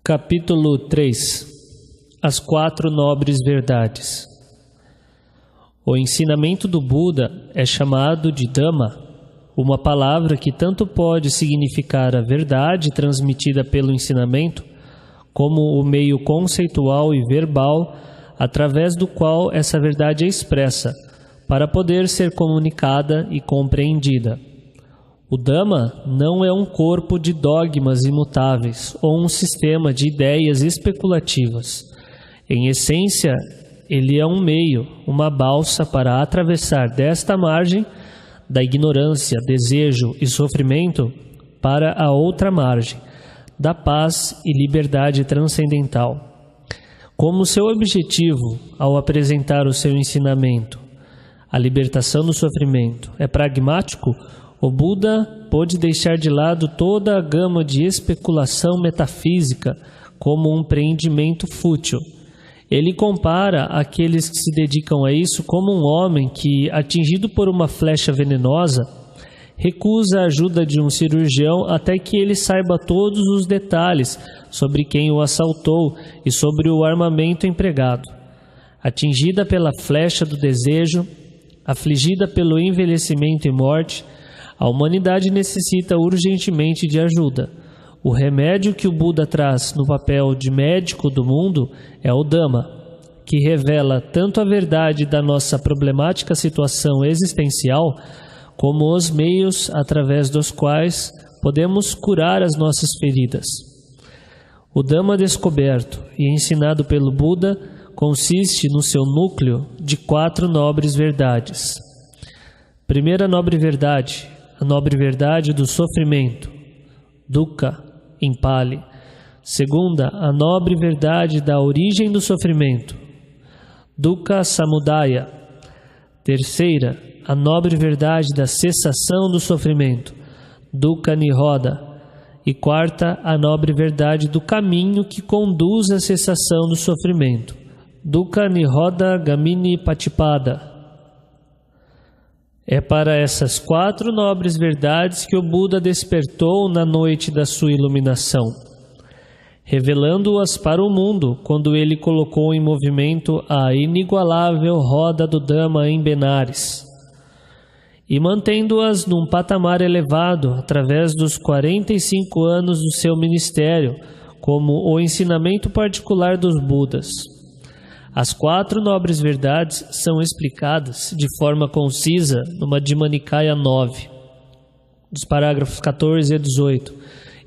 Capítulo 3 As quatro nobres verdades. O ensinamento do Buda é chamado de Dhamma, uma palavra que tanto pode significar a verdade transmitida pelo ensinamento, como o meio conceitual e verbal através do qual essa verdade é expressa, para poder ser comunicada e compreendida. O Dhamma não é um corpo de dogmas imutáveis ou um sistema de ideias especulativas. Em essência, ele é um meio, uma balsa para atravessar desta margem da ignorância, desejo e sofrimento para a outra margem, da paz e liberdade transcendental. Como seu objetivo, ao apresentar o seu ensinamento, a libertação do sofrimento, é pragmático, o Buda pôde deixar de lado toda a gama de especulação metafísica como um empreendimento fútil. Ele compara aqueles que se dedicam a isso como um homem que, atingido por uma flecha venenosa, recusa a ajuda de um cirurgião até que ele saiba todos os detalhes sobre quem o assaltou e sobre o armamento empregado. Atingida pela flecha do desejo, afligida pelo envelhecimento e morte, a humanidade necessita urgentemente de ajuda. O remédio que o Buda traz no papel de médico do mundo é o Dhamma, que revela tanto a verdade da nossa problemática situação existencial, como os meios através dos quais podemos curar as nossas feridas. O Dhamma descoberto e ensinado pelo Buda consiste no seu núcleo de quatro nobres verdades. Primeira nobre verdade, a nobre verdade do sofrimento, dukkha, em Pali. Segunda, a nobre verdade da origem do sofrimento, dukkha samudaya. Terceira, a nobre verdade da cessação do sofrimento, dukkha nirodha. E quarta, a nobre verdade do caminho que conduz à cessação do sofrimento, dukkha nirodha gamini patipada. É para essas quatro nobres verdades que o Buda despertou na noite da sua iluminação, revelando-as para o mundo quando ele colocou em movimento a inigualável roda do Dhamma em Benares, e mantendo-as num patamar elevado através dos 45 anos do seu ministério, como o ensinamento particular dos Budas. As quatro nobres verdades são explicadas de forma concisa no Madhyama Nikaya 9, dos parágrafos 14 a 18,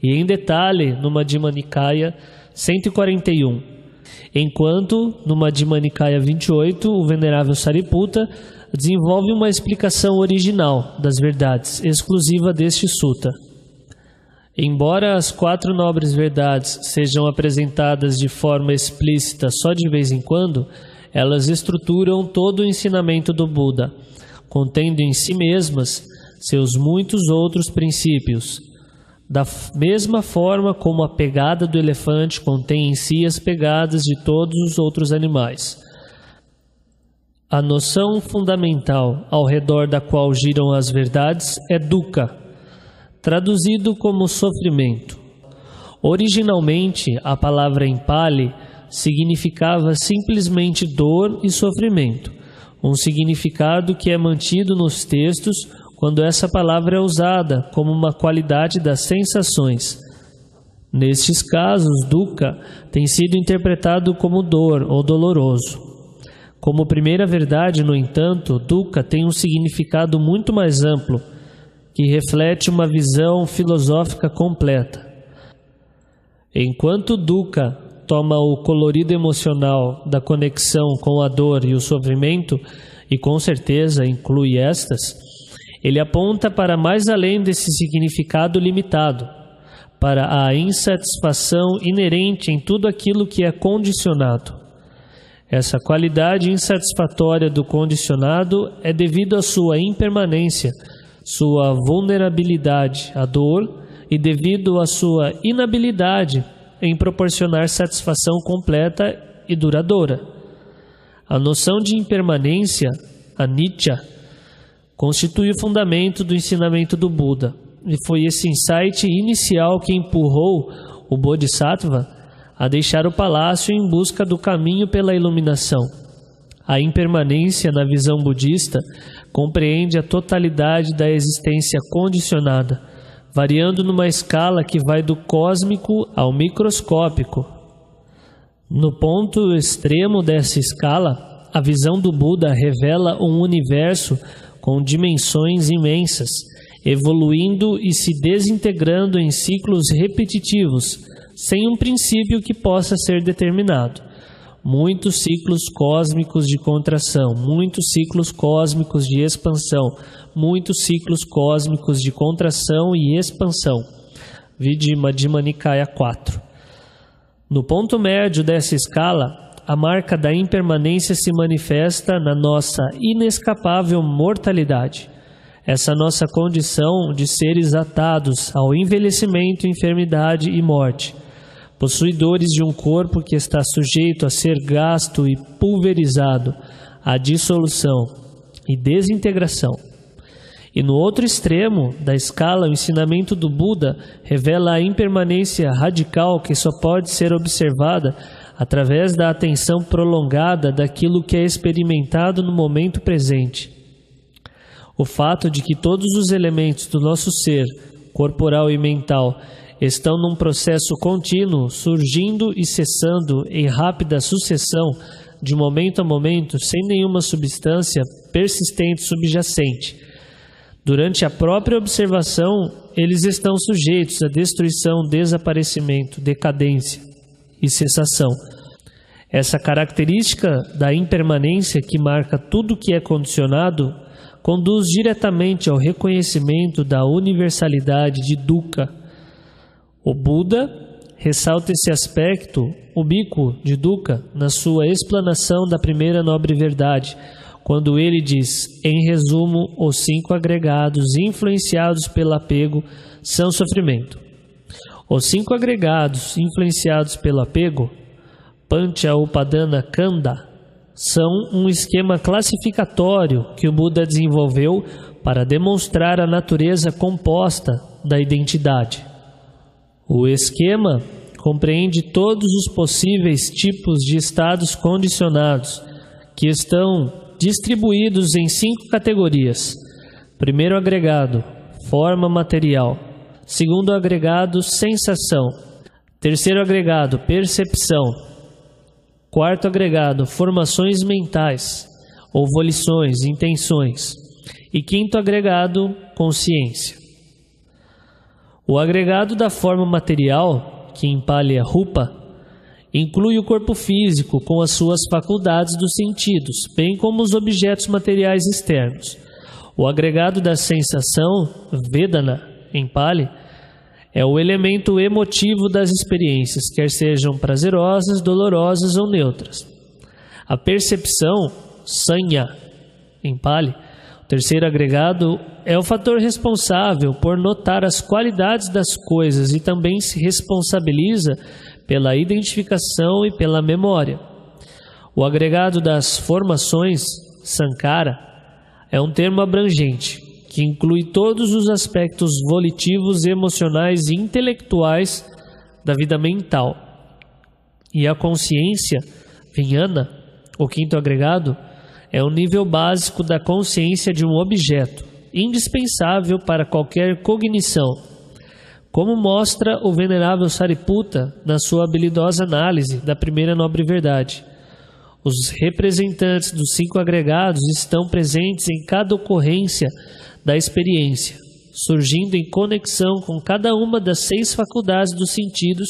e em detalhe no Madhyama Nikaya 141, enquanto no Madhyama Nikaya 28 o venerável Sariputta desenvolve uma explicação original das verdades, exclusiva deste sutta. Embora as quatro nobres verdades sejam apresentadas de forma explícita só de vez em quando, elas estruturam todo o ensinamento do Buda, contendo em si mesmas seus muitos outros princípios, da mesma forma como a pegada do elefante contém em si as pegadas de todos os outros animais. A noção fundamental ao redor da qual giram as verdades é dukkha, traduzido como sofrimento. Originalmente, a palavra em Pali significava simplesmente dor e sofrimento, um significado que é mantido nos textos quando essa palavra é usada como uma qualidade das sensações. Nestes casos, dukkha tem sido interpretado como dor ou doloroso. Como primeira verdade, no entanto, dukkha tem um significado muito mais amplo, que reflete uma visão filosófica completa. Enquanto dukkha toma o colorido emocional da conexão com a dor e o sofrimento, e com certeza inclui estas, ele aponta para mais além desse significado limitado, para a insatisfação inerente em tudo aquilo que é condicionado. Essa qualidade insatisfatória do condicionado é devido à sua impermanência, sua vulnerabilidade à dor e devido à sua inabilidade em proporcionar satisfação completa e duradoura. A noção de impermanência, anicca, constitui o fundamento do ensinamento do Buda, e foi esse insight inicial que empurrou o Bodhisattva a deixar o palácio em busca do caminho pela iluminação. A impermanência, na visão budista, compreende a totalidade da existência condicionada, variando numa escala que vai do cósmico ao microscópico. No ponto extremo dessa escala, a visão do Buda revela um universo com dimensões imensas, evoluindo e se desintegrando em ciclos repetitivos, sem um princípio que possa ser determinado. Muitos ciclos cósmicos de contração, muitos ciclos cósmicos de expansão, muitos ciclos cósmicos de contração e expansão. Vide Madhyama Nikaya 4. No ponto médio dessa escala, a marca da impermanência se manifesta na nossa inescapável mortalidade. Essa nossa condição de seres atados ao envelhecimento, enfermidade e morte, possuidores de um corpo que está sujeito a ser gasto e pulverizado, à dissolução e desintegração. E no outro extremo da escala, o ensinamento do Buda revela a impermanência radical que só pode ser observada através da atenção prolongada daquilo que é experimentado no momento presente. O fato de que todos os elementos do nosso ser, corporal e mental, estão num processo contínuo, surgindo e cessando em rápida sucessão, de momento a momento, sem nenhuma substância persistente subjacente. Durante a própria observação, eles estão sujeitos à destruição, desaparecimento, decadência e cessação. Essa característica da impermanência que marca tudo que é condicionado conduz diretamente ao reconhecimento da universalidade de dukkha. O Buda ressalta esse aspecto ubíquo de dukkha na sua explanação da primeira nobre verdade, quando ele diz, em resumo, os 5 agregados influenciados pelo apego são sofrimento. Os 5 agregados influenciados pelo apego, Pancha Upadana Kanda, são um esquema classificatório que o Buda desenvolveu para demonstrar a natureza composta da identidade. O esquema compreende todos os possíveis tipos de estados condicionados, que estão distribuídos em 5 categorias. Primeiro agregado, forma material. Segundo agregado, sensação. Terceiro agregado, percepção. Quarto agregado, formações mentais, ou volições, intenções. E quinto agregado, consciência. O agregado da forma material, que em Pali é Rupa, inclui o corpo físico com as suas faculdades dos sentidos, bem como os objetos materiais externos. O agregado da sensação, Vedana, em Pali, é o elemento emotivo das experiências, quer sejam prazerosas, dolorosas ou neutras. A percepção, Sanya, em Pali, o terceiro agregado, é o fator responsável por notar as qualidades das coisas e também se responsabiliza pela identificação e pela memória. O agregado das formações, Sankara, é um termo abrangente, que inclui todos os aspectos volitivos, emocionais e intelectuais da vida mental. E a consciência, Vijnana, o quinto agregado, é o nível básico da consciência de um objeto, indispensável para qualquer cognição, como mostra o venerável Sariputta na sua habilidosa análise da primeira nobre verdade. Os representantes dos 5 agregados estão presentes em cada ocorrência da experiência, surgindo em conexão com cada uma das 6 faculdades dos sentidos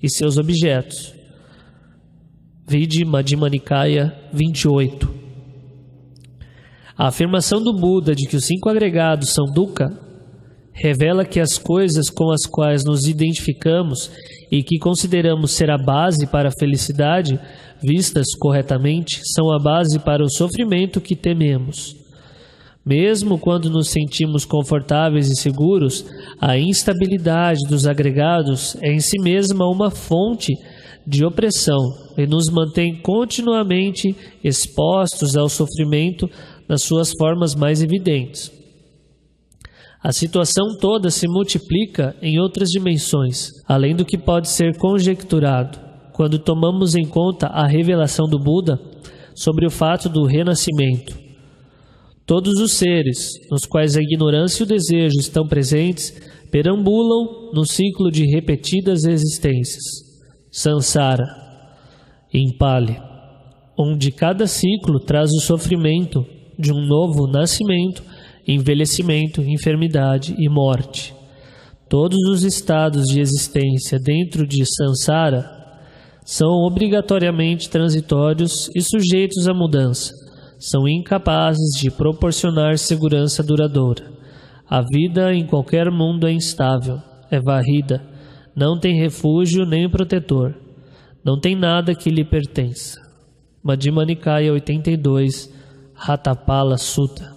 e seus objetos. Vide Madhyama Nikaya 28. A afirmação do Buda de que os 5 agregados são dukkha revela que as coisas com as quais nos identificamos e que consideramos ser a base para a felicidade, vistas corretamente, são a base para o sofrimento que tememos. Mesmo quando nos sentimos confortáveis e seguros, a instabilidade dos agregados é em si mesma uma fonte de opressão e nos mantém continuamente expostos ao sofrimento nas suas formas mais evidentes. A situação toda se multiplica em outras dimensões, além do que pode ser conjecturado, quando tomamos em conta a revelação do Buda sobre o fato do renascimento. Todos os seres, nos quais a ignorância e o desejo estão presentes, perambulam no ciclo de repetidas existências, samsara, em Pali, onde cada ciclo traz o sofrimento de um novo nascimento, envelhecimento, enfermidade e morte. Todos os estados de existência dentro de samsara são obrigatoriamente transitórios e sujeitos à mudança. São incapazes de proporcionar segurança duradoura. A vida em qualquer mundo é instável, é varrida, não tem refúgio nem protetor, não tem nada que lhe pertença. Madhyama Nikaya 82, Ratapala Sutta.